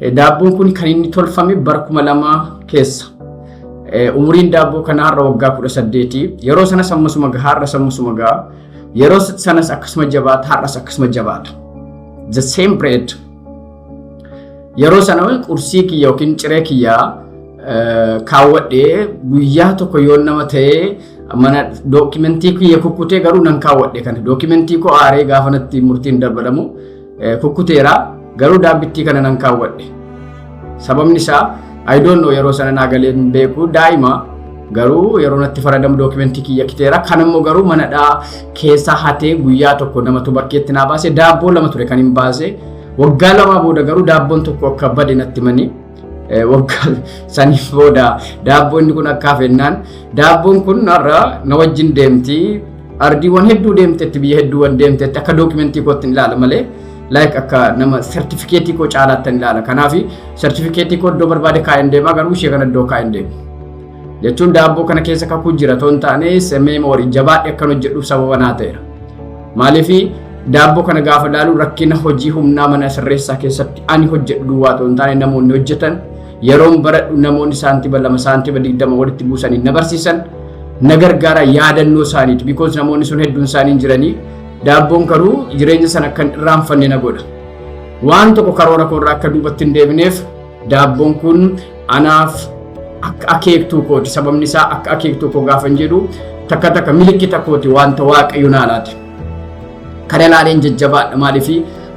Daabboon kun kan inni tolfame bara 2000 keessa. Umuriin daabboo kana har'a waggaa 18. Yeroo sanas ammasuma gahaa har'as ammasuma gahaa. Yeroo sanas akkasuma jabaata har'as akkasuma jabaata. The same bread. Yeroo sana qursii kiyya yookiin ciree kiyyaa kaawwadhee guyyaa tokko yoo nama ta'ee mana dookimentii kiyya kukkutee garuu nan kaawwadhe kana dookimentii koo aaree gaafa natti murtiin darbadamu kukkuteera garuu daabbittii kana nan kaawwadhe. Sababni isaa I don't know yeroo sana naagaleen beeku daa'ima garuu yeroo natti faradamu dookimentii kiyya kiteera kanammoo garuu manadhaa keessa hatee guyyaa tokko namatu bakkeetti naa baase daabboo lama ture kan hin baase waggaa lama booda garuu daabboon tokko akka bade natti mani waggaa saniif booda daabboonni kun akka hafennaan daabboon kun har'a na wajjin deemti ardiiwwan hedduu deemtetti biyya hedduuwwan deemtetti akka dookimentii kootti ilaala malee like akka nama certificate koo caalaattan ilaala kanaaf certificate koo iddoo barbaade kaa'een deema garuu ishee kana iddoo kaa'een deema jechuun daabboo kana keessa kakuu jira toon taane memory jabaadhe akkan hojjedhuuf sababa naa ta'eera maaliif daabboo kana gaafa ilaalu rakkina hojii humnaa mana sirreessaa keessatti ani hojjedhu duwwaa toon taane namoonni hojjetan yeroon baradhu namoonni saantiba 2 saantiba 20 walitti buusanii na barsiisan na gargaara yaadannoo isaaniiti because namoonni sun hedduun isaanii jiranii daabboon garuu jireenya sana kan irraanfanne na godha waan tokko karoora koorraa akka duubatti hin deebineef daabboon kun anaaf akka akeektuu kooti sababni isaa akka akeektuu koo gaafa hin jedhu takka milikkita kooti wanta waaqayyo naalaati kana ilaaleen jajjabaadha maaliif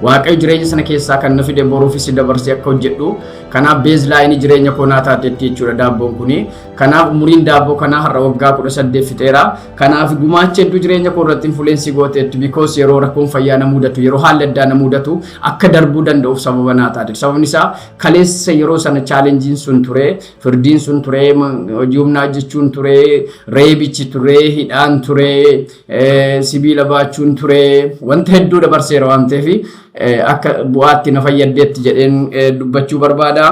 waaqayyo jireenya sana keessaa kan na fide boruufis dabarsee akka hojjedhu kanaaf baseline jireenya koo naa taatetti jechuudha daabboon kuni kanaaf umuriin daabboo kanaa har'a waggaa 18 fixeera kanaaf gumaacha hedduu jireenya koo irratti influence gooteetti because yeroo rakkoon fayyaa na mudatu yeroo haalli addaa na mudatu akka darbuu danda'uuf sababa naa taate sababni isaa kaleessa yeroo sana challengein sun ture firdiin sun ture hojii humnaa jechuun ture reebichi ture hidhaan ture sibiila baachuun ture wanta hedduu dabarseera waan ta'eef akka bu'aatti na fayyaddeetti jedheen dubbachuu barbaada.